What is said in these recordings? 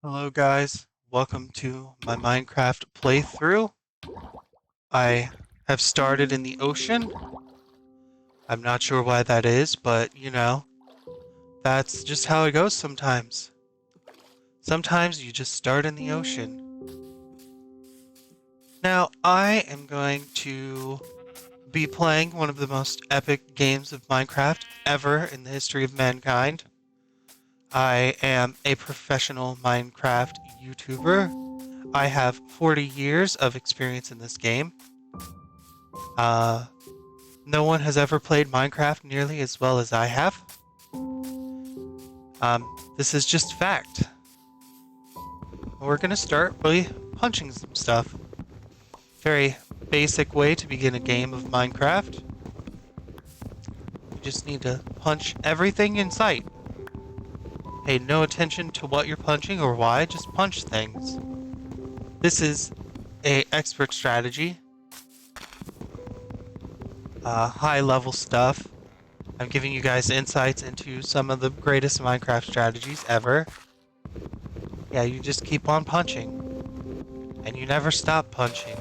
Hello guys, welcome to my Minecraft playthrough. I have started in the ocean. I'm not sure why that is, but that's just how it goes sometimes. Sometimes you just start in the ocean. Now, I am going to be playing one of the most epic games of Minecraft ever in the history of mankind. I am a professional Minecraft YouTuber. I have 40 years of experience in this game. No one has ever played Minecraft nearly as well as I have. This is just fact. We're gonna start by punching some stuff. Very basic way to begin a game of Minecraft. You just need to punch everything in sight. Pay no attention to what you're punching or why, just punch things. This is a expert strategy. High level stuff. I'm giving you guys insights into some of the greatest Minecraft strategies ever. Yeah, you just keep on punching. And you never stop punching.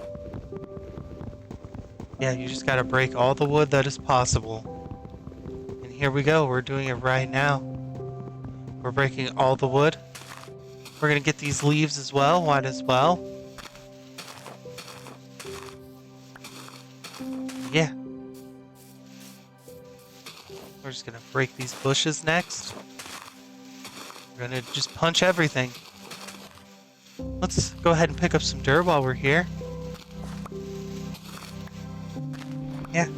Yeah, you just gotta break all the wood that is possible. And here we go, we're doing it right now. We're breaking all the wood. We're gonna get these leaves as well, might as well. Yeah. We're just gonna break these bushes next. We're gonna just punch everything. Let's go ahead and pick up some dirt while we're here. Yeah.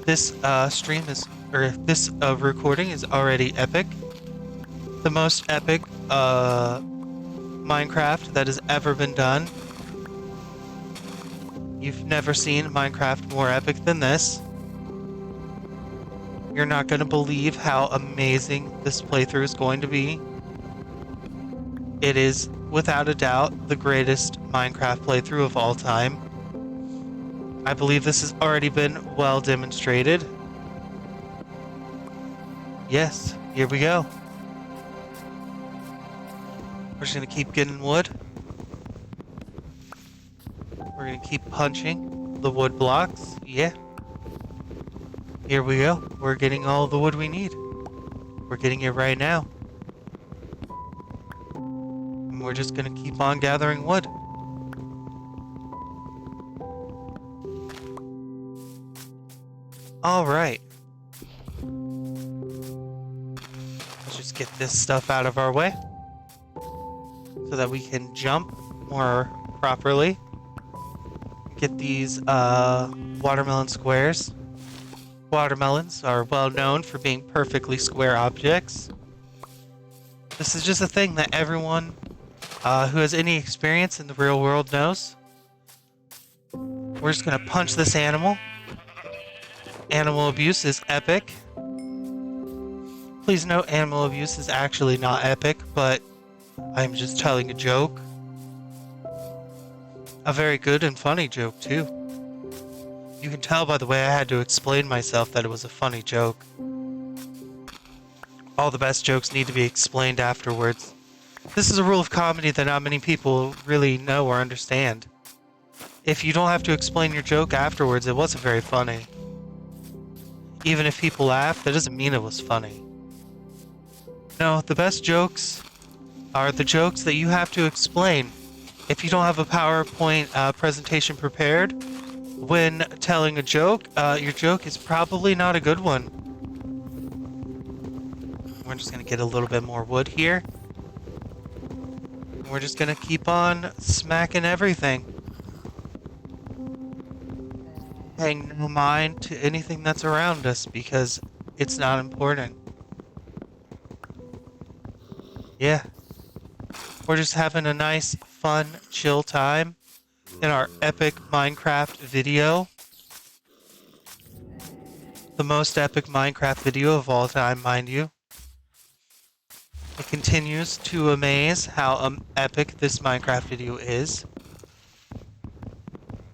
This this recording is already epic. The most epic Minecraft that has ever been done. You've never seen Minecraft more epic than this. You're not going to believe how amazing this playthrough is going to be. It is, without a doubt, the greatest Minecraft playthrough of all time. I believe this has already been well demonstrated. Yes, here we go. We're just going to keep getting wood. We're going to keep punching the wood blocks. Yeah. Here we go. We're getting all the wood we need. We're getting it right now. And we're just going to keep on gathering wood. Alright. Let's just get this stuff out of our way so that we can jump more properly. Get these watermelon squares. Watermelons are well known for being perfectly square objects. This is just a thing that everyone who has any experience in the real world knows. We're just gonna punch this animal. Animal abuse is epic. Please note, animal abuse is actually not epic, but I'm just telling a joke. A very good and funny joke, too. You can tell by the way I had to explain myself that it was a funny joke. All the best jokes need to be explained afterwards. This is a rule of comedy that not many people really know or understand. If you don't have to explain your joke afterwards, it wasn't very funny. Even if people laugh, that doesn't mean it was funny. No, the best jokes are the jokes that you have to explain. If you don't have a PowerPoint presentation prepared when telling a joke, your joke is probably not a good one. We're just going to get a little bit more wood here. We're just going to keep on smacking everything. Paying no mind to anything that's around us because it's not important. Yeah. We're just having a nice, fun, chill time in our epic Minecraft video. The most epic Minecraft video of all time, mind you. It continues to amaze how epic this Minecraft video is.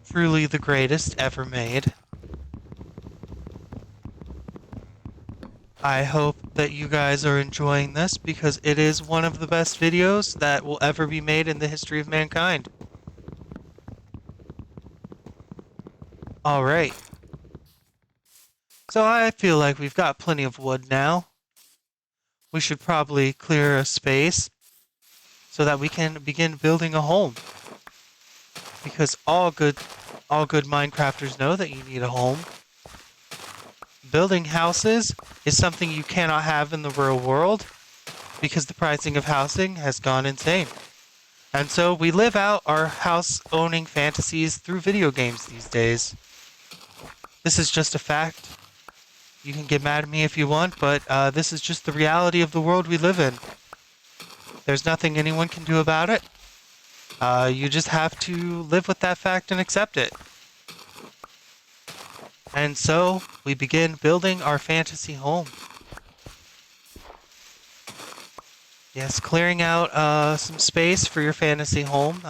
Truly the greatest ever made. I hope that you guys are enjoying this because it is one of the best videos that will ever be made in the history of mankind. Alright. So I feel like we've got plenty of wood now. We should probably clear a space so that we can begin building a home. Because all good Minecrafters know that you need a home. Building houses is something you cannot have in the real world because the pricing of housing has gone insane. And so we live out our house-owning fantasies through video games these days. This is just a fact. You can get mad at me if you want, but this is just the reality of the world we live in. There's nothing anyone can do about it. You just have to live with that fact and accept it. And so we begin building our fantasy home. Yes, clearing out some space for your fantasy home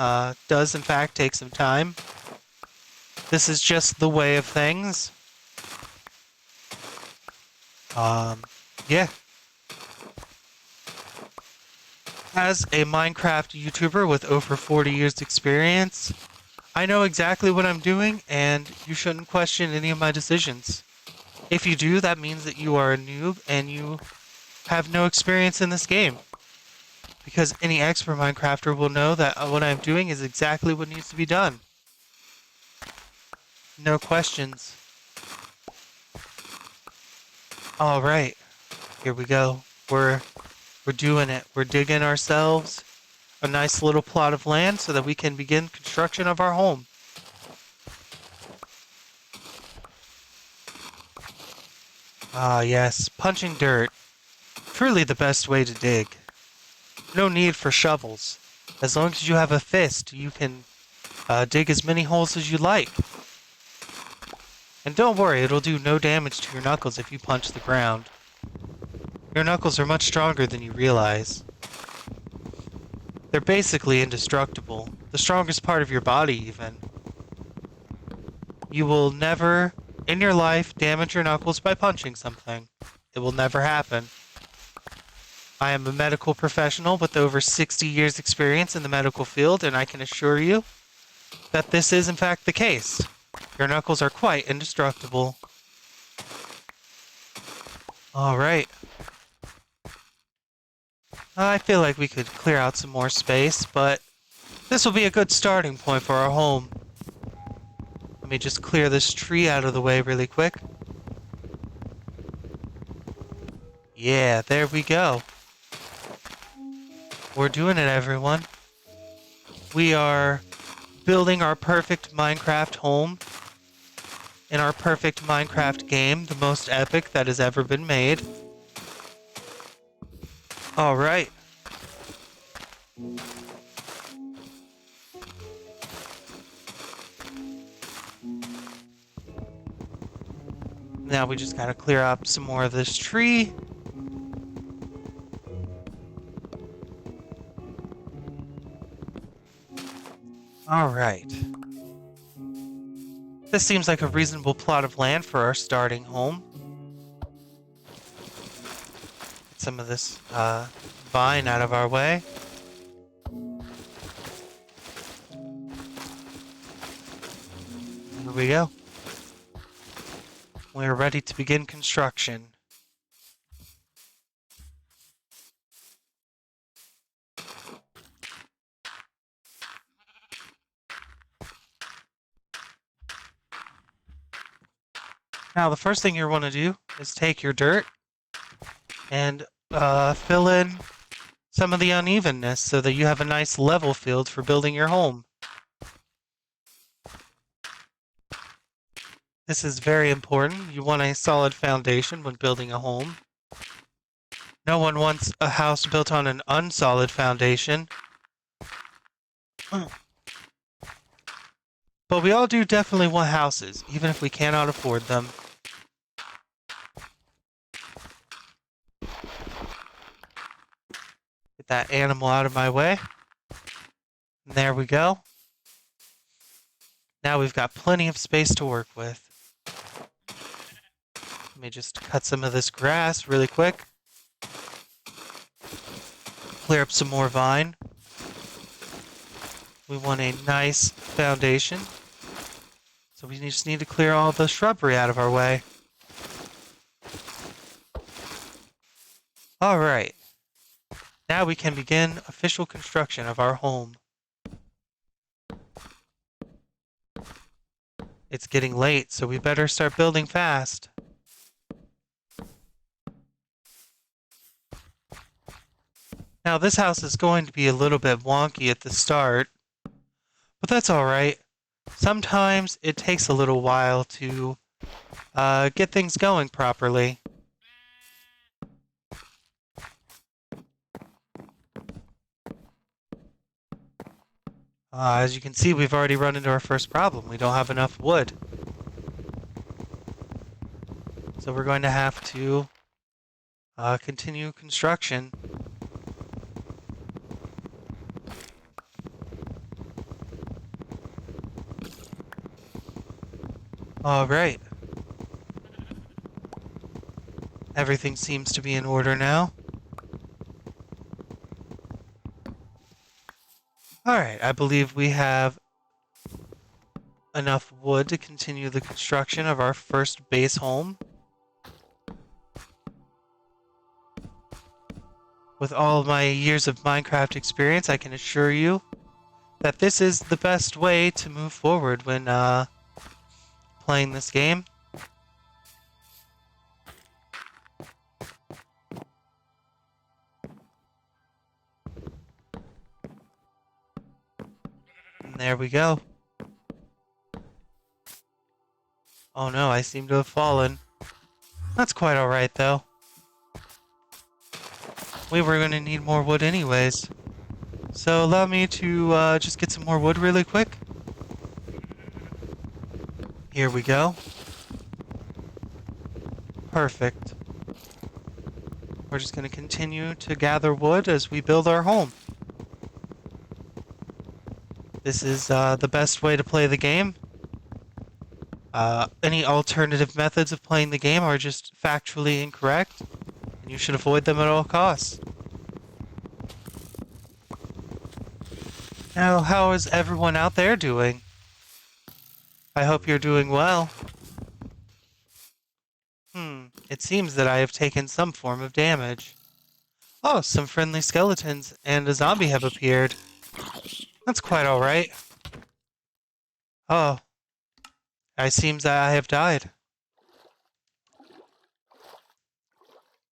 does in fact take some time. This is just the way of things. Yeah. As a Minecraft YouTuber with over 40 years experience, I know exactly what I'm doing, and you shouldn't question any of my decisions. If you do, that means that you are a noob and you have no experience in this game. Because any expert Minecrafter will know that what I'm doing is exactly what needs to be done. No questions. Alright, here we go. We're doing it. We're digging ourselves a nice little plot of land so that we can begin construction of our home. Ah, yes, punching dirt. Truly the best way to dig. No need for shovels. As long as you have a fist, you can dig as many holes as you like. And don't worry, it'll do no damage to your knuckles if you punch the ground. Your knuckles are much stronger than you realize. They're basically indestructible. The strongest part of your body, even. You will never, in your life, damage your knuckles by punching something. It will never happen. I am a medical professional with over 60 years experience in the medical field, and I can assure you that this is in fact the case. Your knuckles are quite indestructible. Alright. I feel like we could clear out some more space, but this will be a good starting point for our home. Let me just clear this tree out of the way really quick. Yeah, there we go. We're doing it, everyone. We are building our perfect Minecraft home in our perfect Minecraft game, the most epic that has ever been made. Alright. Now we just gotta clear up some more of this tree. Alright. This seems like a reasonable plot of land for our starting home. Get some of this vine out of our way. Here we go. We're ready to begin construction. Now, the first thing you want to do is take your dirt and fill in some of the unevenness so that you have a nice level field for building your home. This is very important. You want a solid foundation when building a home. No one wants a house built on an unsolid foundation. But we all do definitely want houses, even if we cannot afford them. Get that animal out of my way. And there we go. Now we've got plenty of space to work with. Let me just cut some of this grass really quick. Clear up some more vine. We want a nice foundation. So we just need to clear all the shrubbery out of our way. Alright. Now we can begin official construction of our home. It's getting late, so we better start building fast. Now this house is going to be a little bit wonky at the start, but that's alright. Sometimes it takes a little while to get things going properly. As you can see, we've already run into our first problem. We don't have enough wood. So we're going to have to continue construction. Alright. Everything seems to be in order now. Alright, I believe we have enough wood to continue the construction of our first base home. With all of my years of Minecraft experience, I can assure you that this is the best way to move forward when playing this game. And there we go. Oh no, I seem to have fallen. That's quite alright though. We were going to need more wood anyways. So allow me to just get some more wood really quick. Here we go. Perfect. We're just going to continue to gather wood as we build our home. This is the best way to play the game. Any alternative methods of playing the game are just factually incorrect, and you should avoid them at all costs. Now, how is everyone out there doing? I hope you're doing well. It seems that I have taken some form of damage. Oh, some friendly skeletons and a zombie have appeared. That's quite alright. Oh, it seems that I have died.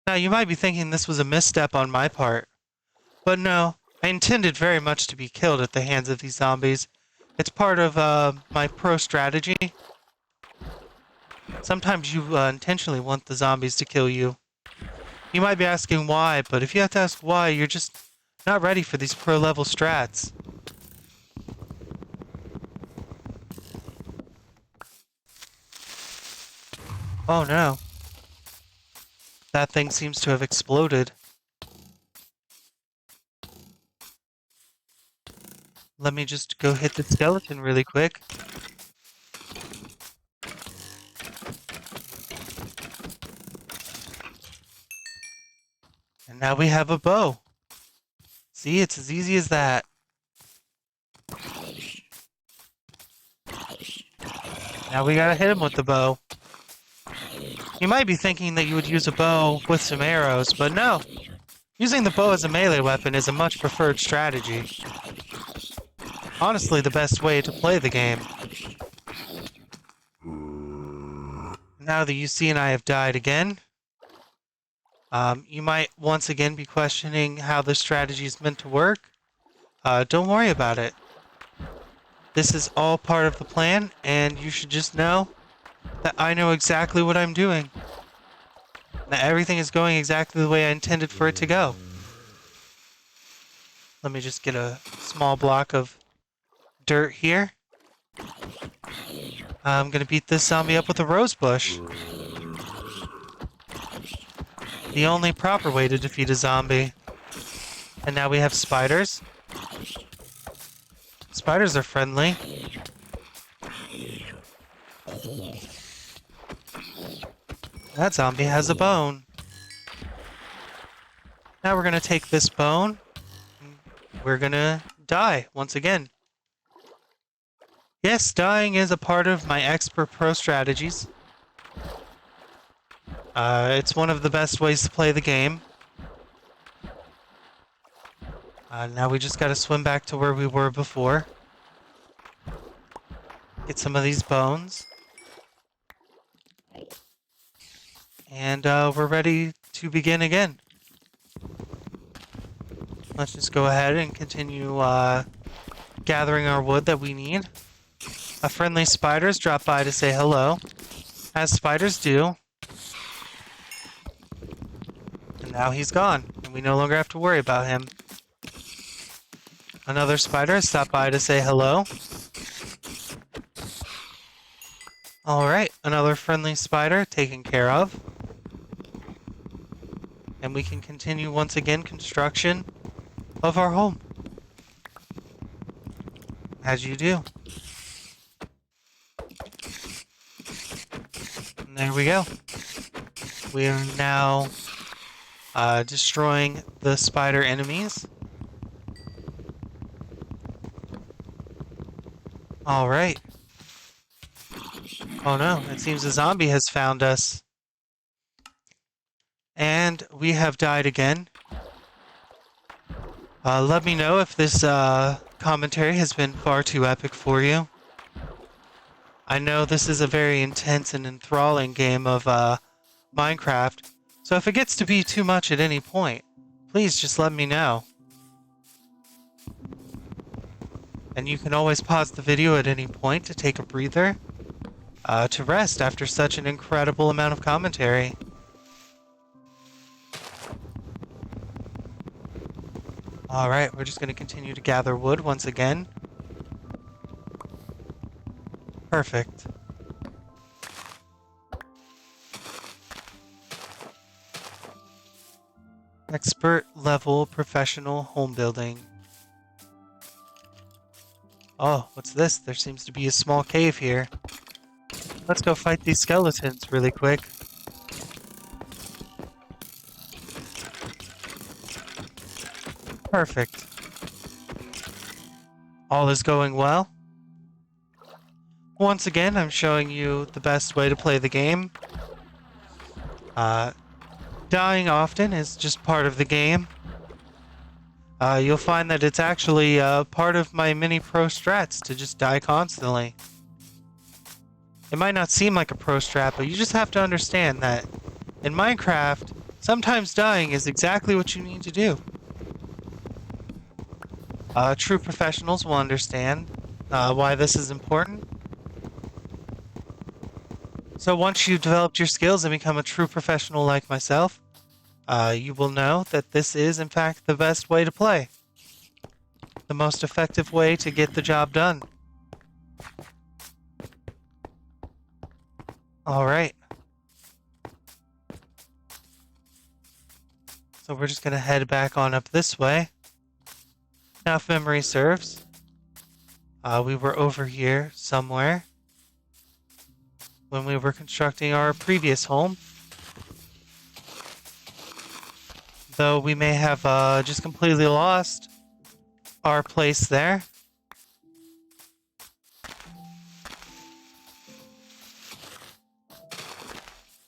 Now, you might be thinking this was a misstep on my part. But no, I intended very much to be killed at the hands of these zombies. It's part of my pro strategy. Sometimes you intentionally want the zombies to kill you. You might be asking why, but if you have to ask why, you're just not ready for these pro level strats. Oh no. That thing seems to have exploded. Let me just go hit the skeleton really quick. And now we have a bow. See, it's as easy as that. Now we gotta hit him with the bow. You might be thinking that you would use a bow with some arrows, but no. Using the bow as a melee weapon is a much preferred strategy. Honestly, the best way to play the game. Now that you see and I have died again, you might once again be questioning how this strategy is meant to work. Don't worry about it. This is all part of the plan, and you should just know that I know exactly what I'm doing. That everything is going exactly the way I intended for it to go. Let me just get a small block of dirt here. I'm gonna beat this zombie up with a rose bush. The only proper way to defeat a zombie. And now we have spiders. Spiders are friendly. That zombie has a bone. Now we're going to take this bone. We're going to die once again. Yes, dying is a part of my expert pro strategies. It's one of the best ways to play the game. Now we just gotta swim back to where we were before. Get some of these bones. And we're ready to begin again. Let's just go ahead and continue gathering our wood that we need. A friendly spider's dropped by to say hello, as spiders do. And now he's gone, and we no longer have to worry about him. Another spider has stopped by to say hello. Alright, another friendly spider taken care of. And we can continue once again construction of our home. As you do. And there we go. We are now destroying the spider enemies. Alright. Oh no, it seems a zombie has found us. And we have died again. Let me know if this commentary has been far too epic for you. I know this is a very intense and enthralling game of Minecraft, so if it gets to be too much at any point, please just let me know. And you can always pause the video at any point to take a breather, to rest after such an incredible amount of commentary. Alright, we're just going to continue to gather wood once again. Perfect. Expert level professional home building. Oh, what's this? There seems to be a small cave here. Let's go fight these skeletons really quick. Perfect. All is going well. Once again, I'm showing you the best way to play the game. Dying often is just part of the game. You'll find that it's actually part of my mini pro strats to just die constantly. It might not seem like a pro strat, but you just have to understand that in Minecraft, sometimes dying is exactly what you need to do. True professionals will understand why this is important. So once you've developed your skills and become a true professional like myself, you will know that this is, in fact, the best way to play. The most effective way to get the job done. Alright. So we're just going to head back on up this way. Now, if memory serves, we were over here somewhere when we were constructing our previous home. Though we may have just completely lost our place there.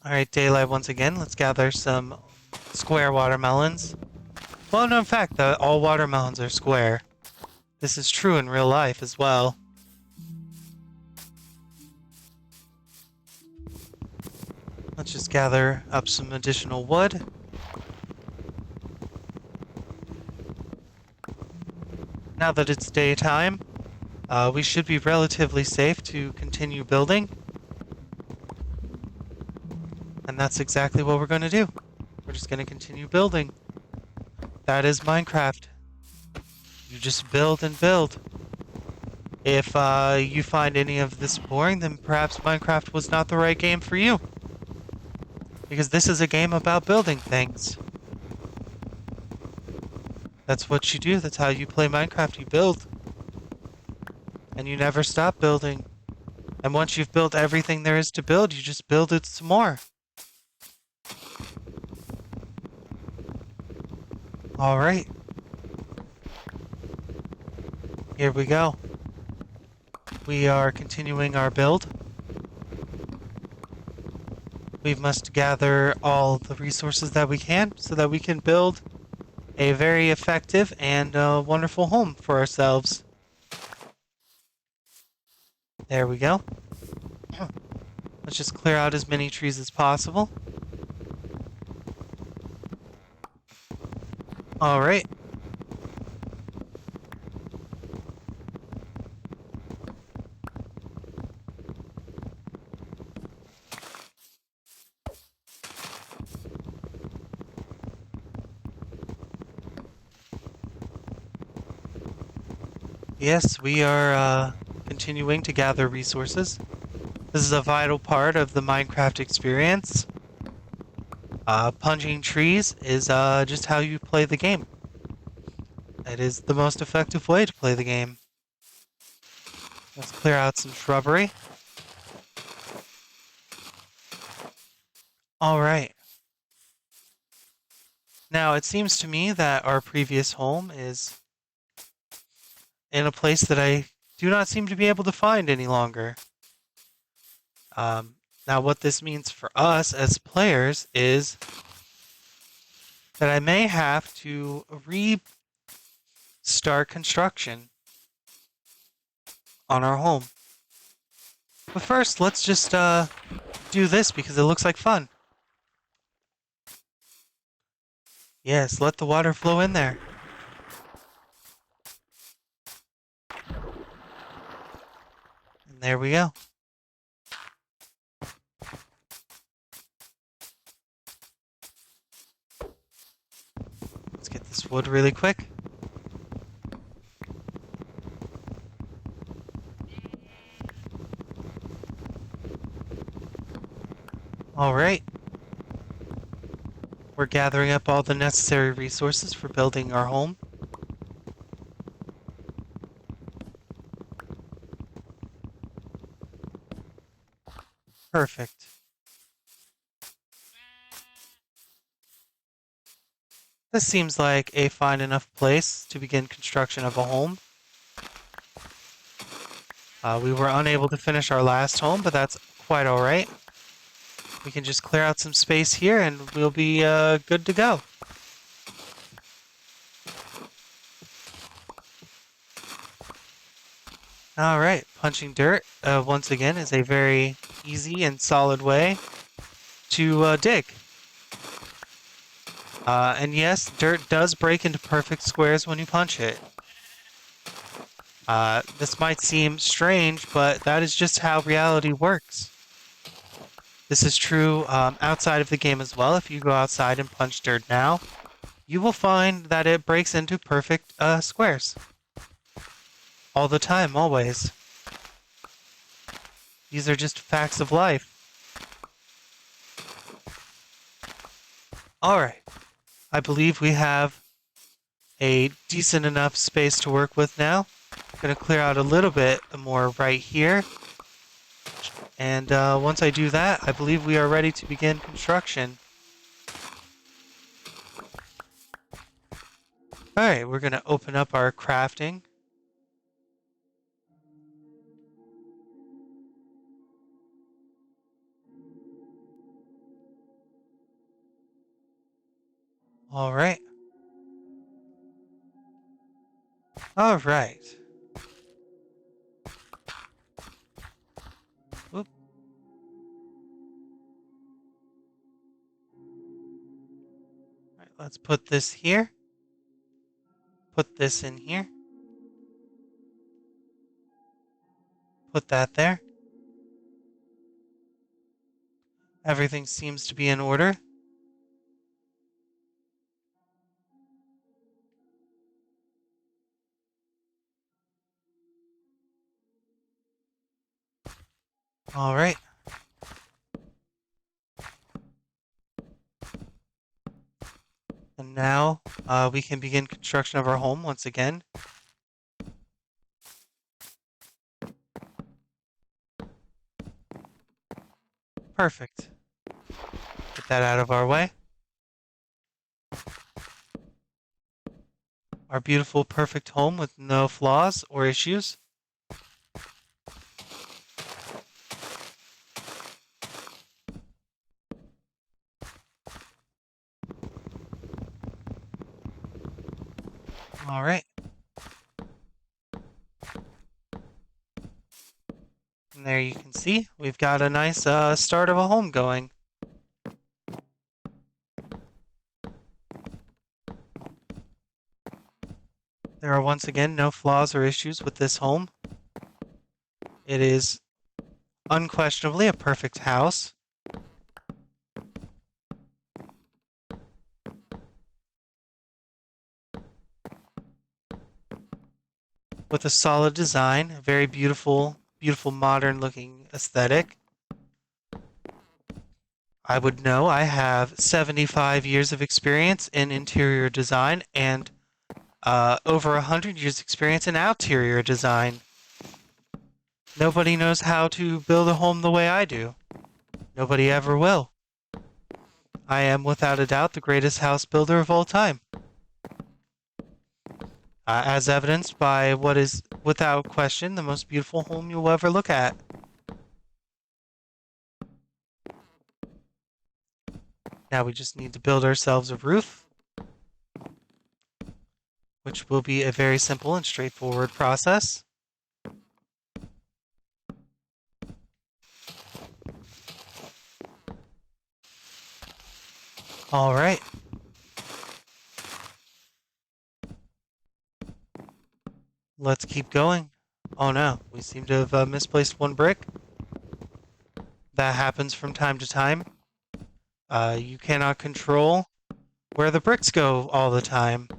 Alright, daylight once again. Let's gather some square watermelons. Well, no, in fact, all watermelons are square. This is true in real life as well. Let's just gather up some additional wood. Now that it's daytime, we should be relatively safe to continue building. And that's exactly what we're going to do. We're just going to continue building. That is Minecraft. You just build and build. If you find any of this boring, then perhaps Minecraft was not the right game for you. Because this is a game about building things. That's what you do. That's how you play Minecraft. You build. And you never stop building. And once you've built everything there is to build, you just build it some more. All right. Here we go. We are continuing our build. We must gather all the resources that we can so that we can build a very effective and wonderful home for ourselves. There we go. Let's just clear out as many trees as possible. All right. Yes, we are continuing to gather resources. This is a vital part of the Minecraft experience. Punching trees is just how you play the game. It is the most effective way to play the game. Let's clear out some shrubbery. All right. Now, it seems to me that our previous home is in a place that I do not seem to be able to find any longer. Now, what this means for us as players is that I may have to restart construction on our home. But first, let's just do this because it looks like fun. Yes, let the water flow in there. And there we go. Let's get this wood really quick. All right. We're gathering up all the necessary resources for building our home. Perfect. This seems like a fine enough place to begin construction of a home. We were unable to finish our last home, but that's quite all right. We can just clear out some space here and we'll be good to go. All right, punching dirt, once again, is a very easy and solid way to dig. And yes, dirt does break into perfect squares when you punch it. This might seem strange, but that is just how reality works. This is true outside of the game as well. If you go outside and punch dirt now, you will find that it breaks into perfect squares. All the time, always. These are just facts of life. Alright. I believe we have a decent enough space to work with now. I'm going to clear out a little bit more right here. And once I do that, I believe we are ready to begin construction. Alright, we're going to open up our crafting. Alright. Alright. Whoop. Alright, let's put this here. Put this in here. Put that there. Everything seems to be in order. Alright. And now we can begin construction of our home once again. Perfect. Get that out of our way. our beautiful, perfect home with no flaws or issues. All right. And there you can see, we've got a nice start of a home going. There are once again no flaws or issues with this home. It is unquestionably a perfect house. With a solid design, a very beautiful, beautiful modern looking aesthetic. I would know I have 75 years of experience in interior design and over 100 years experience in exterior design. Nobody knows how to build a home the way I do. Nobody ever will. I am without a doubt the greatest house builder of all time. As evidenced by what is, without question, the most beautiful home you'll ever look at. Now we just need to build ourselves a roof, which will be a very simple and straightforward process. All right. Let's keep going. Oh no, we seem to have misplaced one brick. That happens from time to time. You cannot control where the bricks go all the time.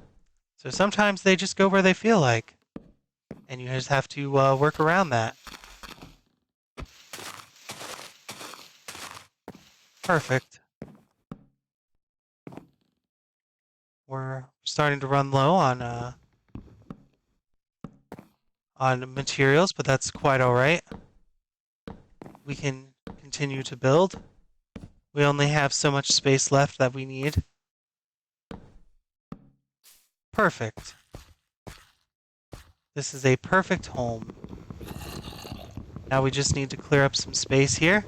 So sometimes they just go where they feel like. And you just have to work around that. Perfect. We're starting to run low on materials, but that's quite all right. We can continue to build. We only have so much space left that we need. Perfect. This is a perfect home. Now we just need to clear up some space here.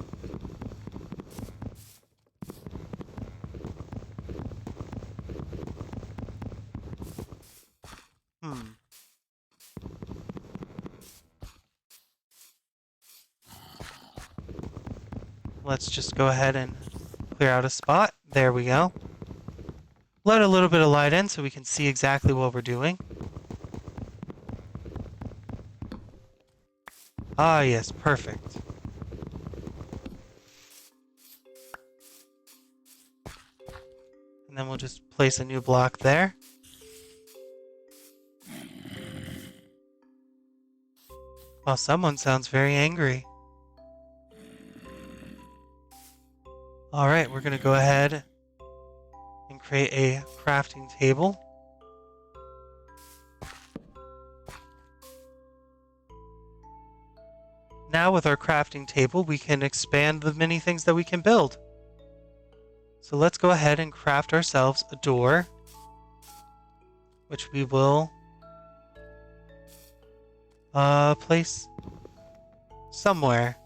Hmm. Let's just go ahead and clear out a spot. There we go. Let a little bit of light in so we can see exactly what we're doing. Ah, yes, perfect. And then we'll just place a new block there. Oh, someone sounds very angry. Alright, we're going to go ahead and create a crafting table. Now with our crafting table, we can expand the many things that we can build. So let's go ahead and craft ourselves a door, which we will place somewhere.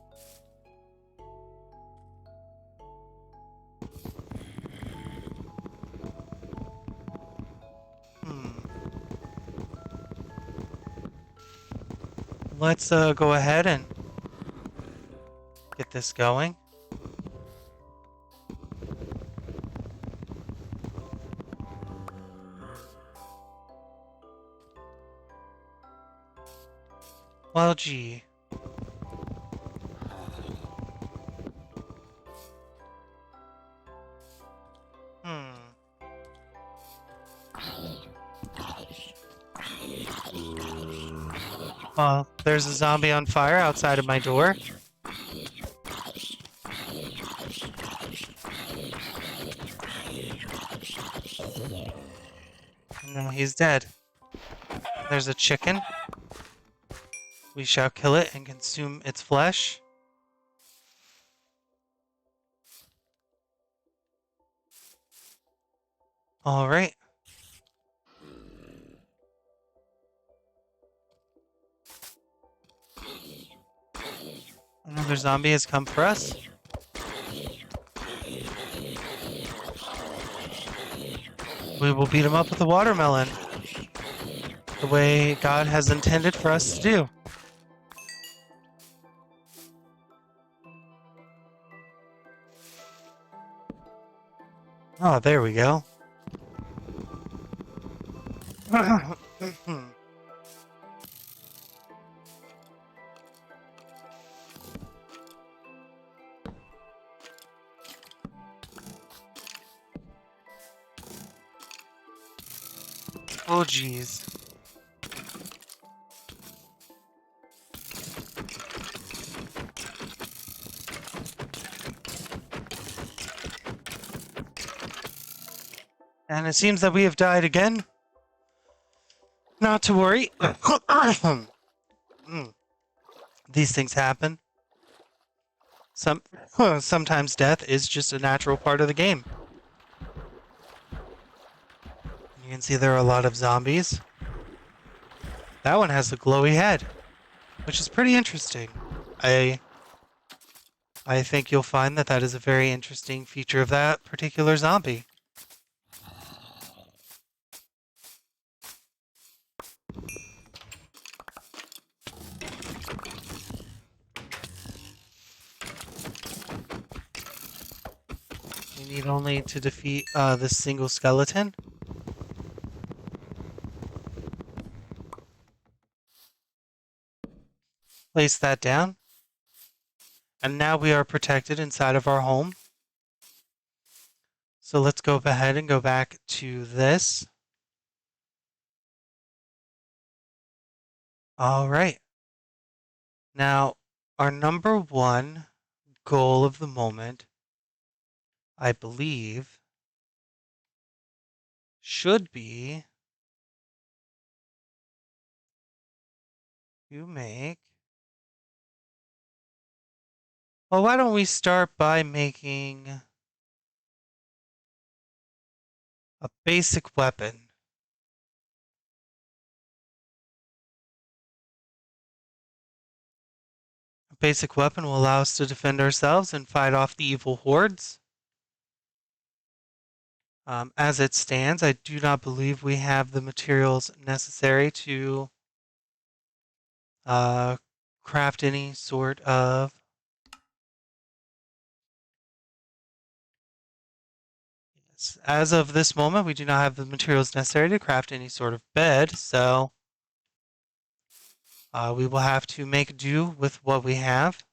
Hmm. Let's go ahead and get this going. Well, gee. Hmm. Well, there's a zombie on fire outside of my door. And now he's dead. There's a chicken. We shall kill it and consume its flesh. Alright. zombie has come for us. We will beat him up with a watermelon. The way God has intended for us to do. Oh, there we go. Oh, jeez. And it seems that we have died again. Not to worry. These things happen. Sometimes death is just a natural part of the game. You can see there are a lot of zombies. That one has a glowy head, which is pretty interesting. I think you'll find that that is a very interesting feature of that particular zombie. We need only to defeat this single skeleton. Place that down. And now we are protected inside of our home. So let's go ahead and go back to this. All right. Now, our number one goal of the moment, I believe, should be to make... Well, why don't we start by making a basic weapon. A basic weapon will allow us to defend ourselves and fight off the evil hordes. As it stands, I do not believe we have the materials necessary to craft any sort of... As of this moment, we do not have the materials necessary to craft any sort of bed, so we will have to make do with what we have.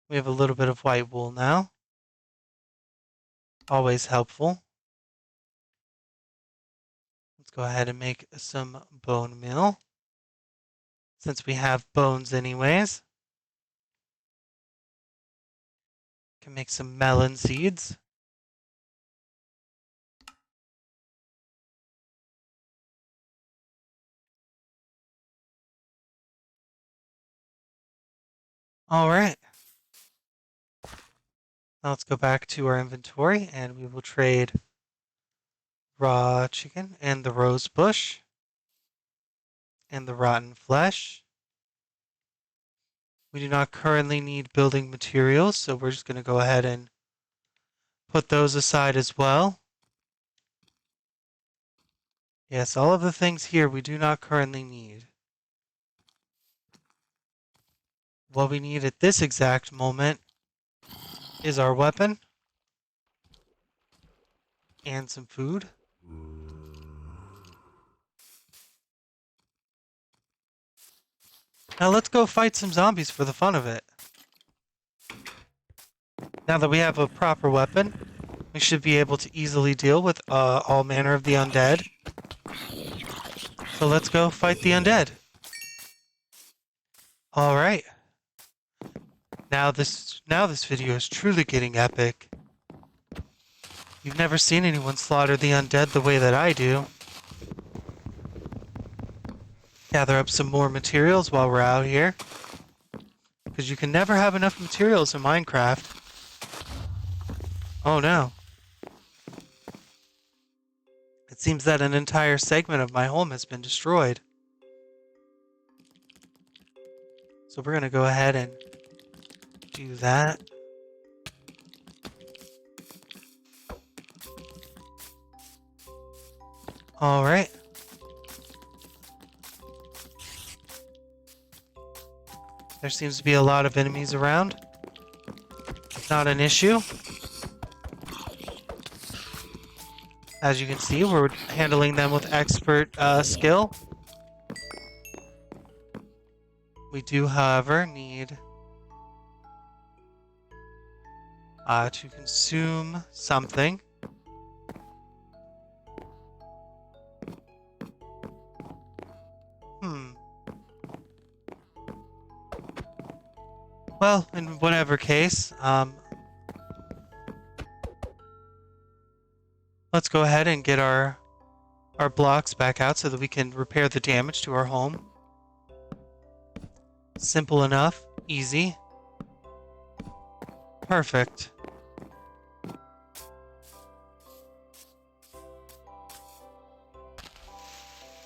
We have a little bit of white wool now. Always helpful. Let's go ahead and make some bone meal, since we have bones anyways. Can make some melon seeds. All right. Now let's go back to our inventory and we will trade raw chicken and the rose bush and the rotten flesh. We do not currently need building materials, so we're just going to go ahead and put those aside as well. Yes, all of the things here we do not currently need. What we need at this exact moment is our weapon and some food. Now let's go fight some zombies for the fun of it. Now that we have a proper weapon, we should be able to easily deal with all manner of the undead. So let's go fight the undead. All right. Now this video is truly getting epic. You've never seen anyone slaughter the undead the way that I do. Gather up some more materials while we're out here, because you can never have enough materials in Minecraft. Oh no. It seems that an entire segment of my home has been destroyed. So we're going to go ahead and do that. All right. There seems to be a lot of enemies around. Not an issue. As you can see, we're handling them with expert skill. We do, however, need to consume something. Well, in whatever case, let's go ahead and get our blocks back out so that we can repair the damage to our home. Simple enough, easy. Perfect.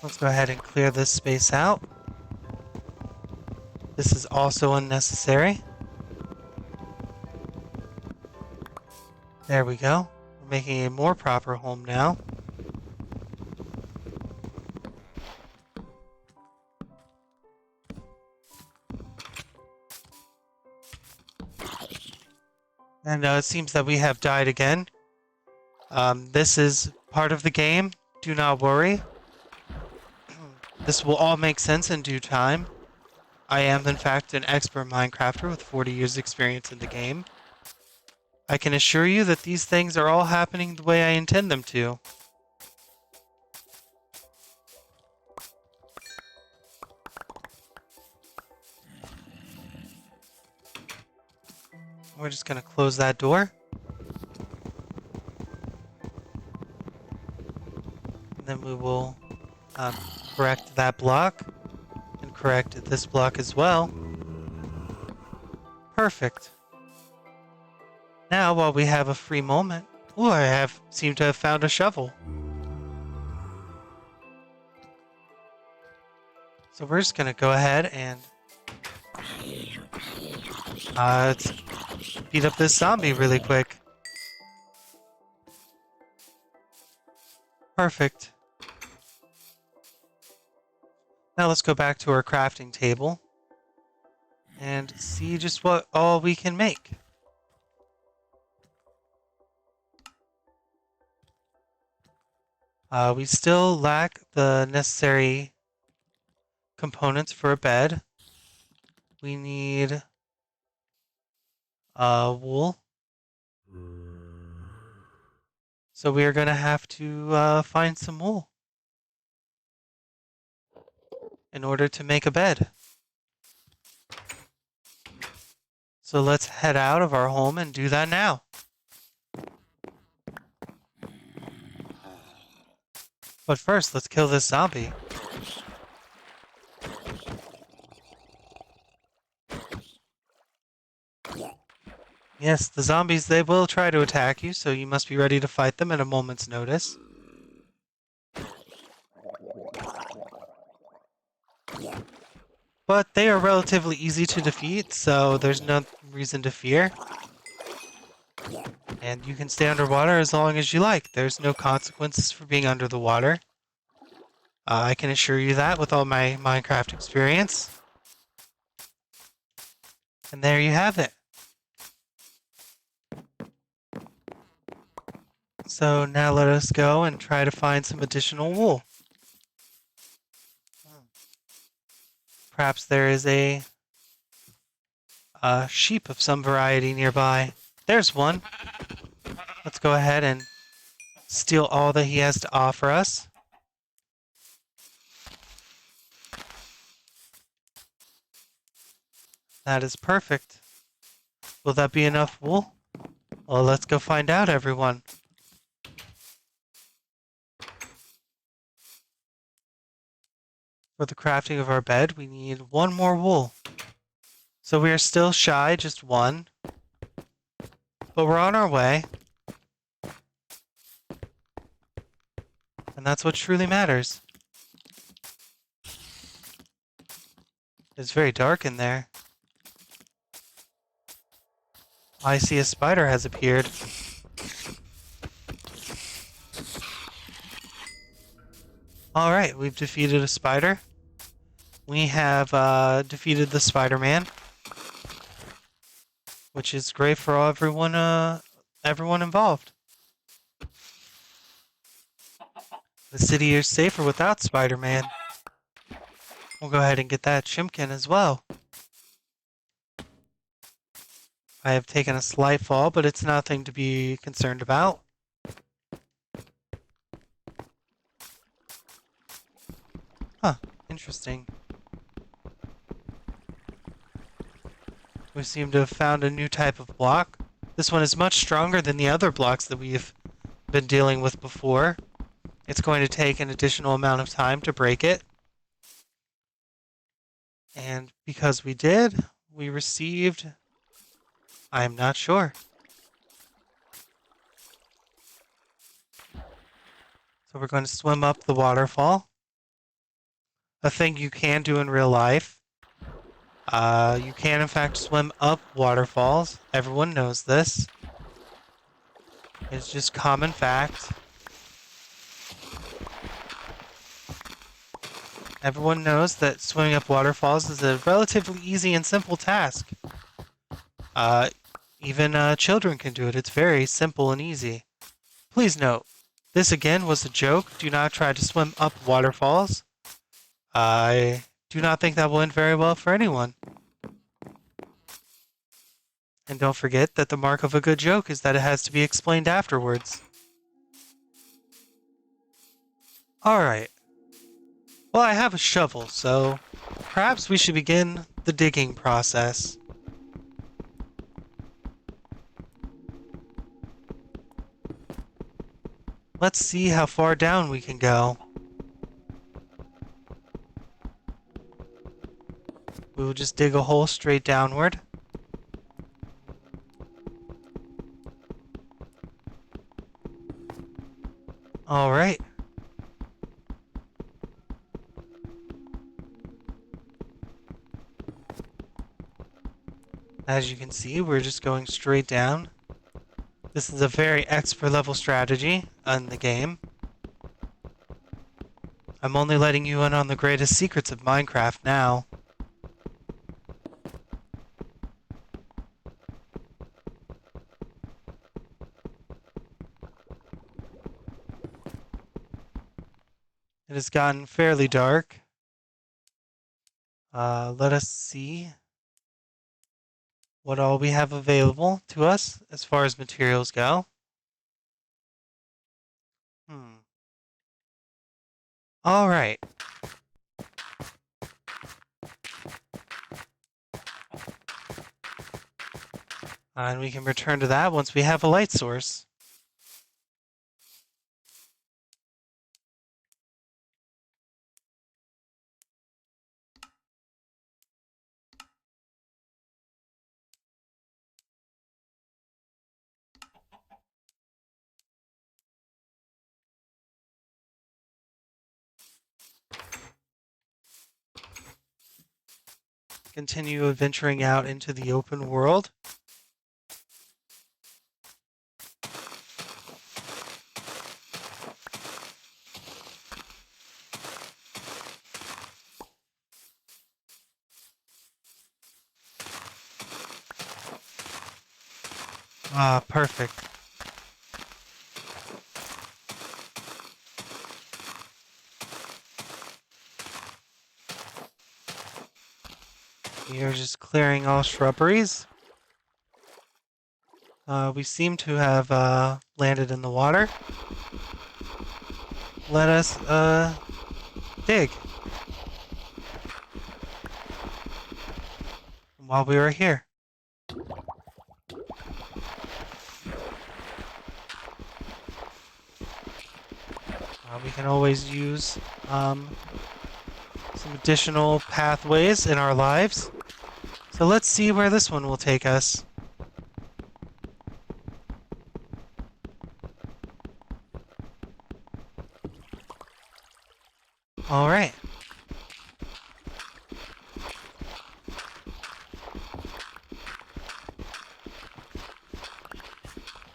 Let's go ahead and clear this space out. This is also unnecessary. There we go. We're making a more proper home now. And it seems that we have died again. This is part of the game. Do not worry. This will all make sense in due time. I am, in fact, an expert Minecrafter with 40 years experience in the game. I can assure you that these things are all happening the way I intend them to. We're just going to close that door. And then we will correct that block. And correct this block as well. Perfect. Now, while we have a free moment... Oh, I seem to have found a shovel. So we're just going to go ahead and... let's beat up this zombie really quick. Perfect. Now let's go back to our crafting table and see just what all we can make. We still lack the necessary components for a bed. We need wool. So we are going to have to find some wool in order to make a bed. So let's head out of our home and do that now. But first, let's kill this zombie. Yes, the zombies, they will try to attack you, so you must be ready to fight them at a moment's notice. But they are relatively easy to defeat, so there's no reason to fear. And you can stay underwater as long as you like. There's no consequences for being under the water. I can assure you that with all my Minecraft experience. And there you have it. So now let us go and try to find some additional wool. Perhaps there is a sheep of some variety nearby. There's one. Let's go ahead and steal all that he has to offer us. That is perfect. Will that be enough wool? Well, let's go find out, everyone. For the crafting of our bed, we need one more wool. So we are still shy, just one. But we're on our way. And that's what truly matters. It's very dark in there. I see a spider has appeared. Alright, we've defeated a spider. We have defeated the Spider-Man, which is great for everyone involved. The city is safer without Spider-Man. We'll go ahead and get that Chimkin as well. I have taken a slight fall, but it's nothing to be concerned about. Huh, interesting. We seem to have found a new type of block. This one is much stronger than the other blocks that we've been dealing with before. It's going to take an additional amount of time to break it. And because we did, we received... I am not sure. So we're going to swim up the waterfall. A thing you can do in real life. You can in fact swim up waterfalls. Everyone knows this. It's just common fact. Everyone knows that swimming up waterfalls is a relatively easy and simple task. Even children can do it. It's very simple and easy. Please note, this again was a joke. Do not try to swim up waterfalls. I do not think that will end very well for anyone. And don't forget that the mark of a good joke is that it has to be explained afterwards. Alright. Well, I have a shovel, so perhaps we should begin the digging process. Let's see how far down we can go. We will just dig a hole straight downward. Alright. As you can see, we're just going straight down. This is a very expert level strategy in the game. I'm only letting you in on the greatest secrets of Minecraft now. It has gotten fairly dark. Let us see what all we have available to us as far as materials go. Alright. And we can return to that once we have a light source. Continue adventuring out into the open world. Ah, perfect. We are just clearing all shrubberies. We seem to have landed in the water. Let us dig. While we are here. We can always use some additional pathways in our lives. So let's see where this one will take us. All right.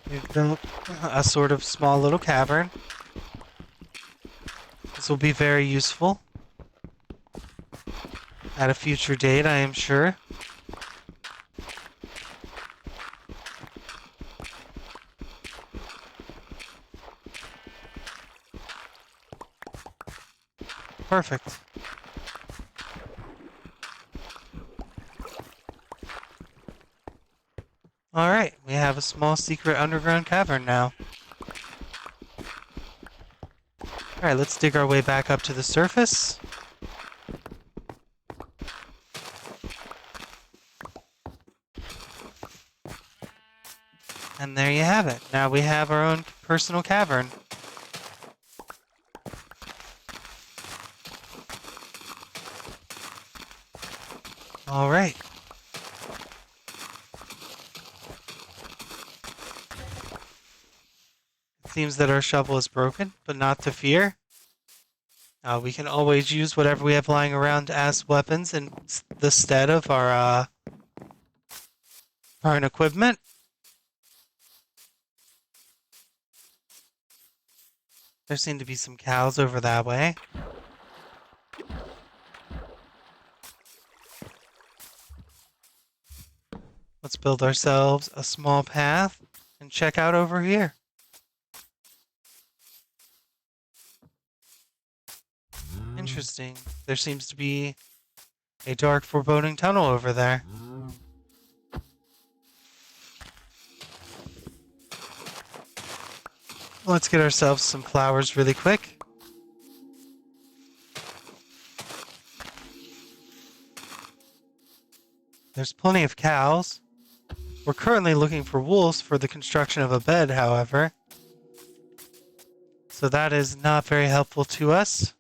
We've built a sort of small little cavern. This will be very useful at a future date, I am sure. Perfect. Alright, we have a small secret underground cavern now. Alright, let's dig our way back up to the surface. And there you have it. Now we have our own personal cavern. Alright. It seems that our shovel is broken, but not to fear. We can always use whatever we have lying around as weapons in the stead of our own equipment. There seem to be some cows over that way. Let's build ourselves a small path and check out over here. Interesting. There seems to be a dark, foreboding tunnel over there. Let's get ourselves some flowers really quick. There's plenty of cows. We're currently looking for wolves for the construction of a bed, however. So that is not very helpful to us.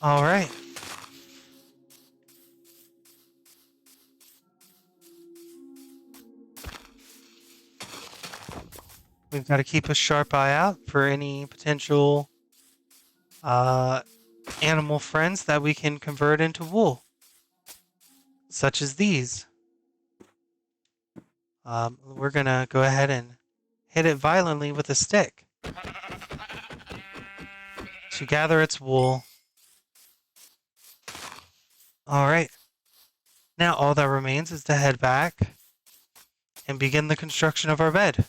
Alright. We've got to keep a sharp eye out for any potential animal friends that we can convert into wool. Such as these. We're gonna go ahead and hit it violently with a stick to gather its wool. Alright. Now all that remains is to head back and begin the construction of our bed.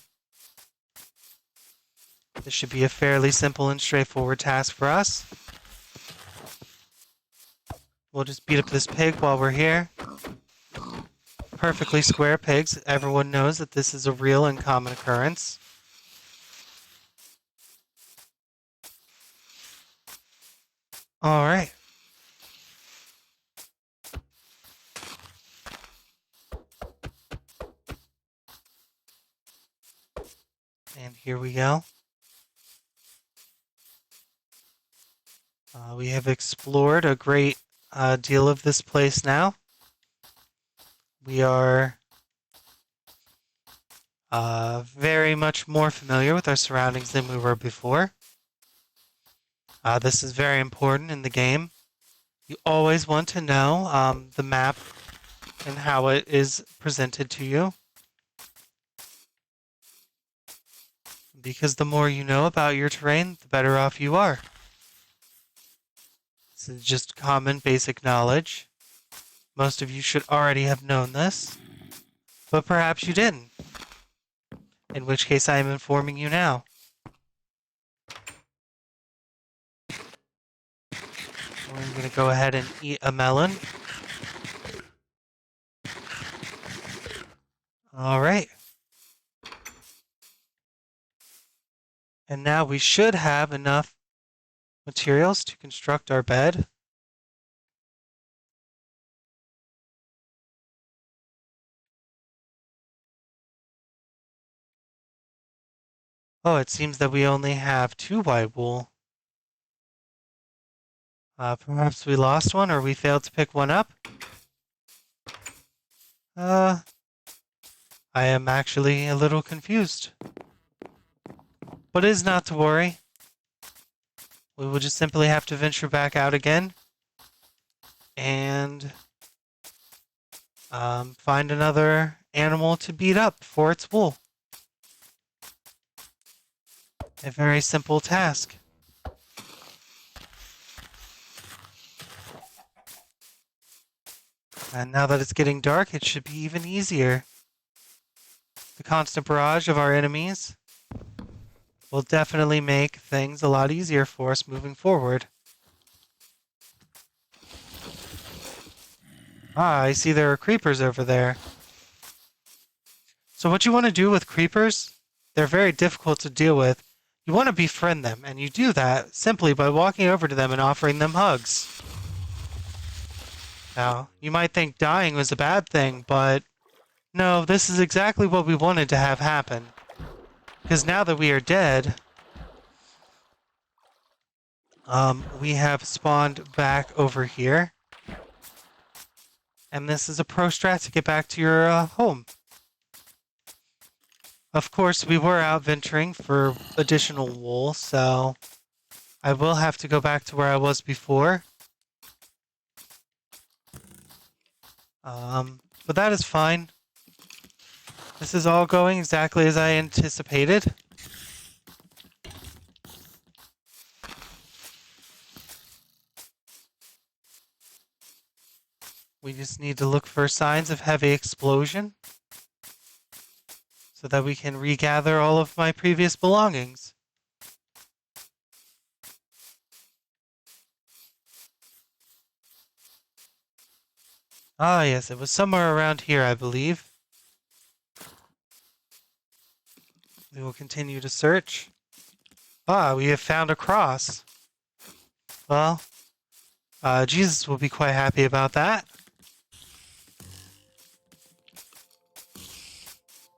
This should be a fairly simple and straightforward task for us. We'll just beat up this pig while we're here. Perfectly square pigs. Everyone knows that this is a real and common occurrence. Alright. And here we go. We have explored a great deal of this place now. We are very much more familiar with our surroundings than we were before. This is very important in the game. You always want to know the map and how it is presented to you. Because the more you know about your terrain, the better off you are. This is just common basic knowledge. Most of you should already have known this, but perhaps you didn't. In which case I am informing you now. We're going to go ahead and eat a melon. Alright. And now we should have enough materials to construct our bed. Oh, it seems that we only have 2 white wool. Perhaps we lost one or we failed to pick one up. I am actually a little confused. But it is not to worry. We will just simply have to venture back out again and find another animal to beat up for its wool. A very simple task. And now that it's getting dark, it should be even easier. The constant barrage of our enemies will definitely make things a lot easier for us moving forward. Ah, I see there are creepers over there. So what you want to do with creepers, they're very difficult to deal with. You want to befriend them, and you do that simply by walking over to them and offering them hugs. Now, you might think dying was a bad thing, but no, this is exactly what we wanted to have happen. Because now that we are dead, we have spawned back over here. And this is a pro strat to get back to your home. Of course, we were out venturing for additional wool, so I will have to go back to where I was before. But that is fine. This is all going exactly as I anticipated. We just need to look for signs of heavy explosion so that we can regather all of my previous belongings. Ah, yes, it was somewhere around here, I believe. We will continue to search. Ah, we have found a cross. Well, Jesus will be quite happy about that.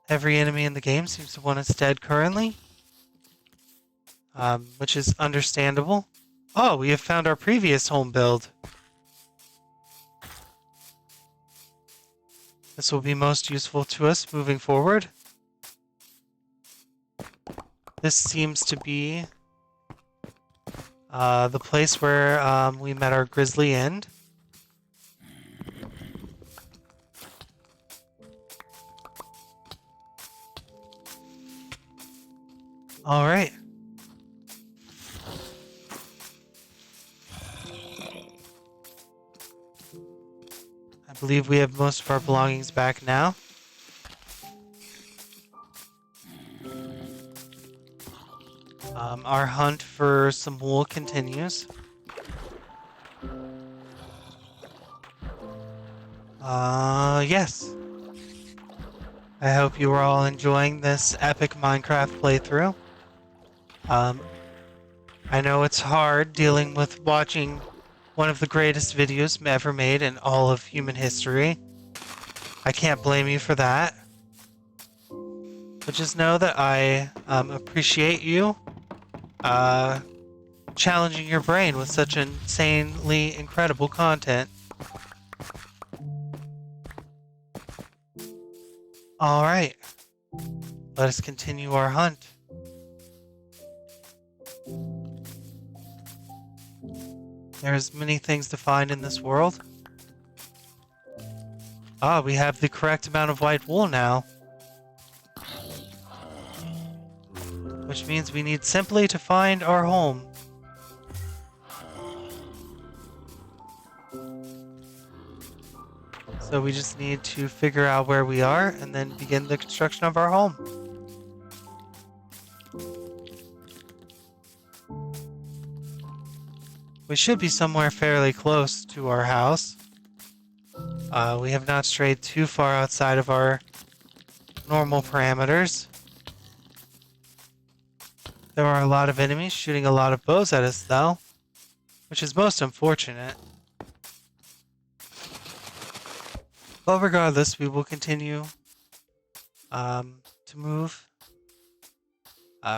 Every enemy in the game seems to want us dead currently, which is understandable. Oh, we have found our previous home build. This will be most useful to us moving forward. This seems to be the place where we met our grisly end. All right. I believe we have most of our belongings back now. Our hunt for some wool continues. Yes. I hope you are all enjoying this epic Minecraft playthrough. I know it's hard dealing with watching one of the greatest videos ever made in all of human history. I can't blame you for that. But just know that I appreciate you challenging your brain with such insanely incredible content. Alright, let us continue our hunt. There's many things to find in this world. Ah, we have the correct amount of white wool now. Which means we need simply to find our home. So we just need to figure out where we are and then begin the construction of our home. We should be somewhere fairly close to our house. We have not strayed too far outside of our normal parameters. There are a lot of enemies shooting a lot of bows at us though, which is most unfortunate. But regardless, we will continue to move.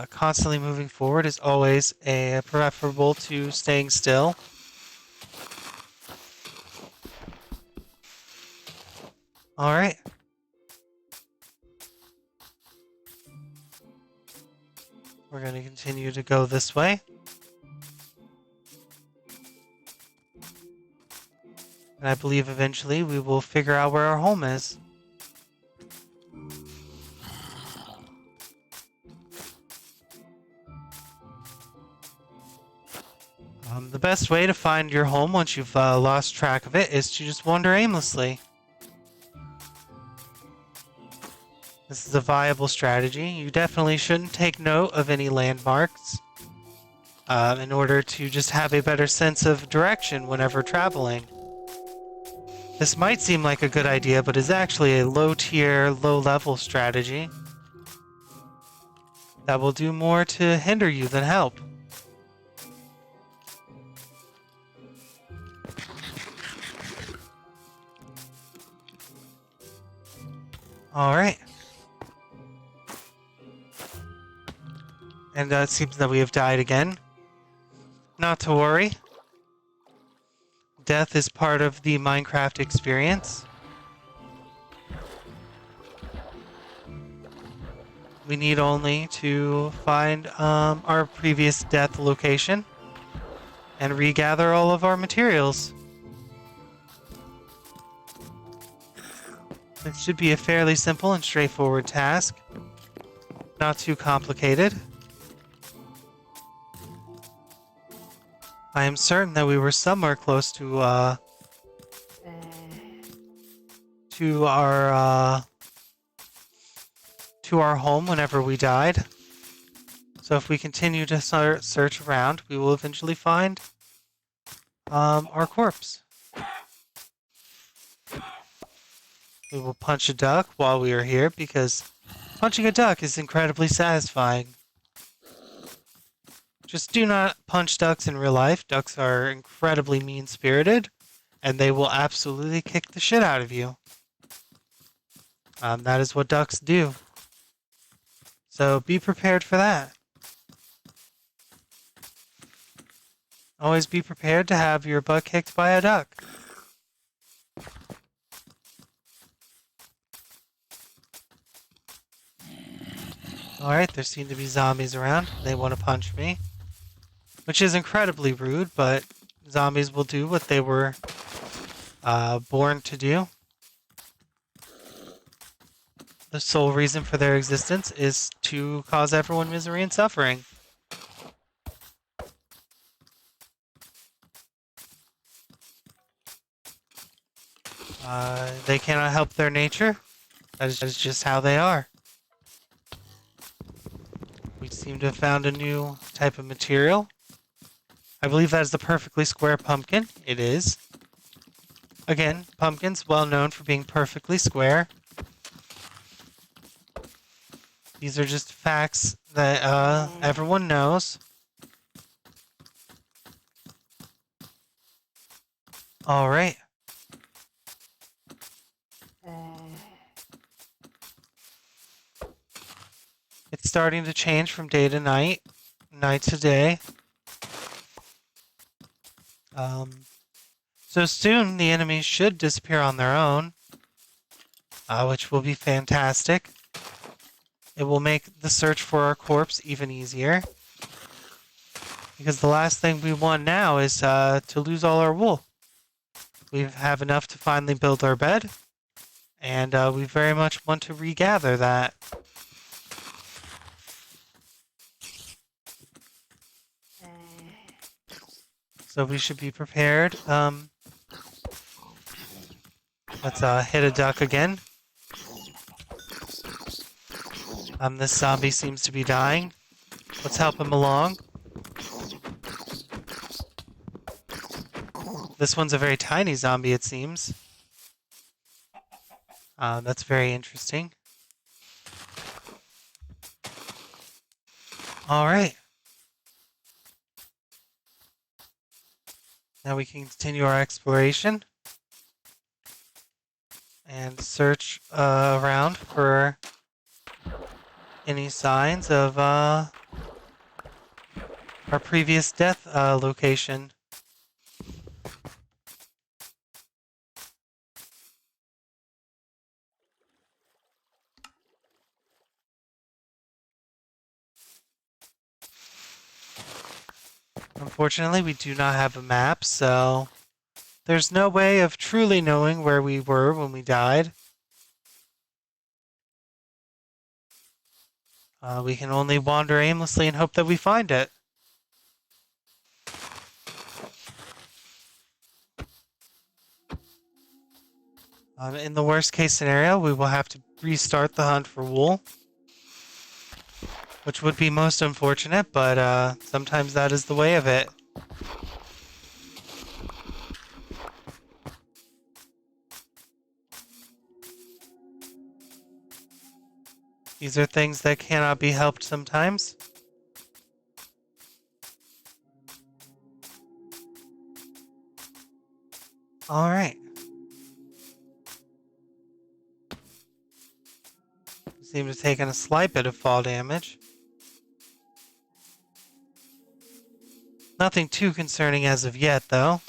Constantly moving forward is always preferable to staying still. Alright. We're going to continue to go this way. And I believe eventually we will figure out where our home is. The best way to find your home once you've lost track of it is to just wander aimlessly. This is a viable strategy. You definitely shouldn't take note of any landmarks in order to just have a better sense of direction whenever traveling. This might seem like a good idea, but is actually a low-tier, low-level strategy that will do more to hinder you than help. Alright. And it seems that we have died again. Not to worry. Death is part of the Minecraft experience. We need only to find our previous death location and regather all of our materials. It should be a fairly simple and straightforward task. Not too complicated. I am certain that we were somewhere close to our home whenever we died. So if we continue to search around, we will eventually find our corpse. We will punch a duck while we are here because punching a duck is incredibly satisfying. Just do not punch ducks in real life. Ducks are incredibly mean-spirited, and they will absolutely kick the shit out of you. That is what ducks do. So be prepared for that. Always be prepared to have your butt kicked by a duck. Alright, there seem to be zombies around. They want to punch me. Which is incredibly rude, but zombies will do what they were born to do. The sole reason for their existence is to cause everyone misery and suffering. They cannot help their nature. That is just how they are. We seem to have found a new type of material. I believe that is the perfectly square pumpkin. It is. Again, pumpkins well known for being perfectly square. These are just facts that everyone knows. Alright. It's starting to change from day to night, night to day. So soon the enemies should disappear on their own, which will be fantastic. It will make the search for our corpse even easier. Because the last thing we want now is to lose all our wool. We have enough to finally build our bed, and we very much want to regather that. So we should be prepared. Let's hit a duck again. This zombie seems to be dying. Let's help him along. This one's a very tiny zombie, it seems. That's very interesting. Alright. Now we can continue our exploration and search around for any signs of our previous death location. Unfortunately, we do not have a map, so there's no way of truly knowing where we were when we died. We can only wander aimlessly and hope that we find it. In the worst case scenario, we will have to restart the hunt for wool, which would be most unfortunate, but sometimes that is the way of it. These are things that cannot be helped sometimes. All right. Seem to have taken a slight bit of fall damage. Nothing too concerning as of yet, though.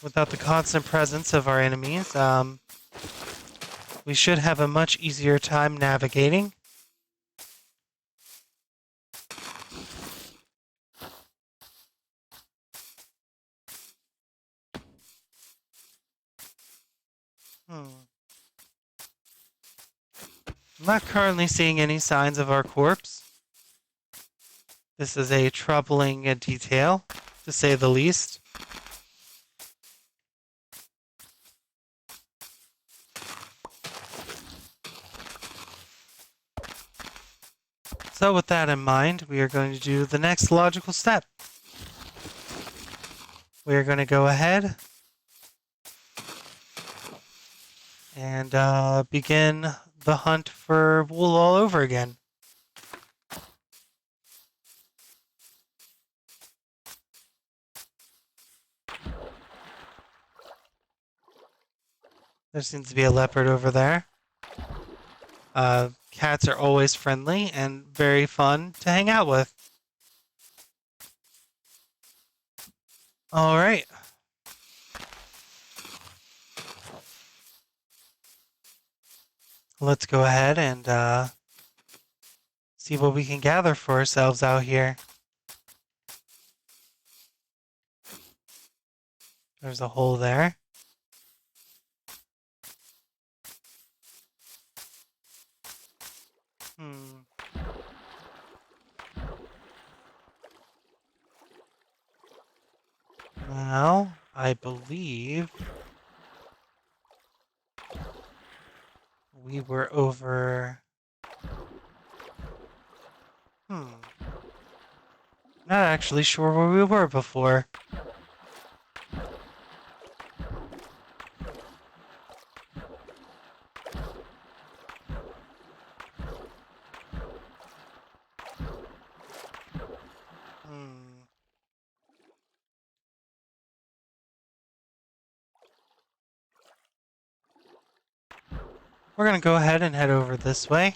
Without the constant presence of our enemies, we should have a much easier time navigating. I'm not currently seeing any signs of our corpse. This is a troubling detail, to say the least. So with that in mind, we are going to do the next logical step. We are going to go ahead and begin the hunt for wool all over again. There seems to be a leopard over there. Cats are always friendly and very fun to hang out with. All right. Let's go ahead and see what we can gather for ourselves out here. There's a hole there. Now, I believe we were over... Not actually sure where we were before. We're gonna go ahead and head over this way.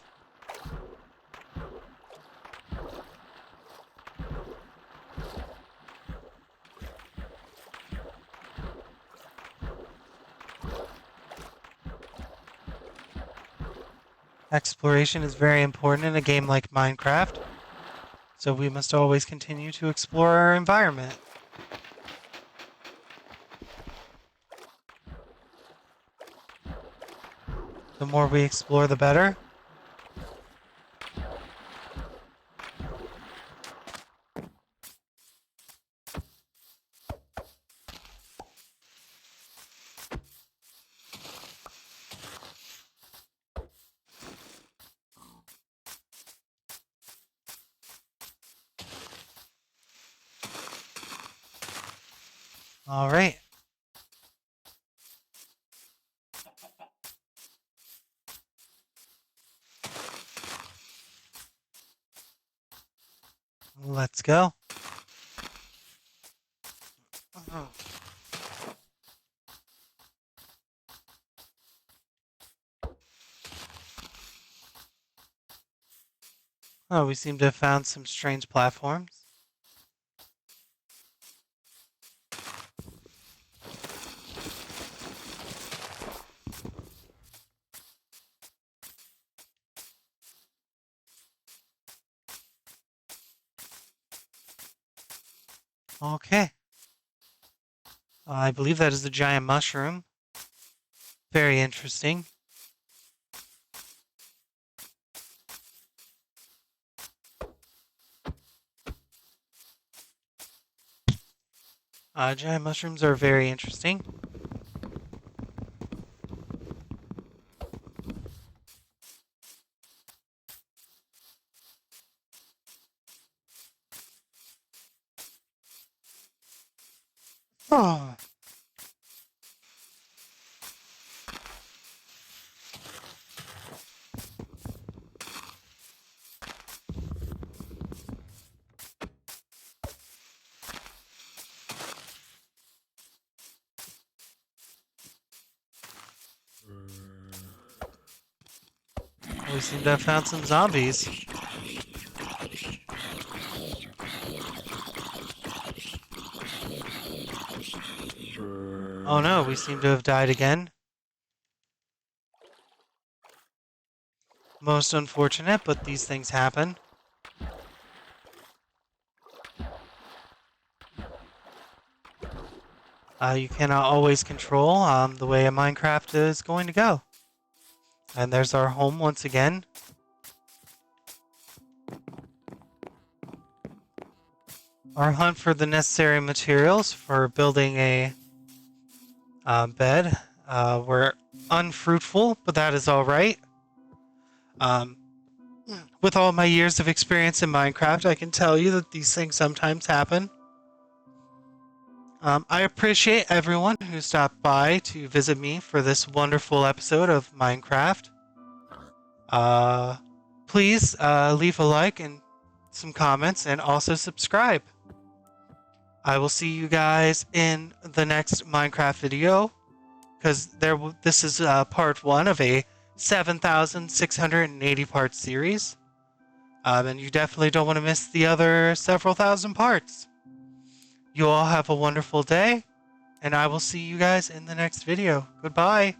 Exploration is very important in a game like Minecraft, so we must always continue to explore our environment. The more we explore, the better. All right. Let's go. Oh, we seem to have found some strange platforms. Okay. I believe that is a giant mushroom. Very interesting. Giant mushrooms are very interesting. Oh. We seem to have found some zombies. Oh no, we seem to have died again. Most unfortunate, but these things happen. You cannot always control the way a Minecraft is going to go. And there's our home once again. Our hunt for the necessary materials for building a bed were unfruitful, but that is all right. With all my years of experience in Minecraft, I can tell you that these things sometimes happen. I appreciate everyone who stopped by to visit me for this wonderful episode of Minecraft. Please leave a like and some comments, and also subscribe. I will see you guys in the next Minecraft video, because this is part 1 of a 7,680 part series. And you definitely don't want to miss the other several thousand parts. You all have a wonderful day, and I will see you guys in the next video. Goodbye.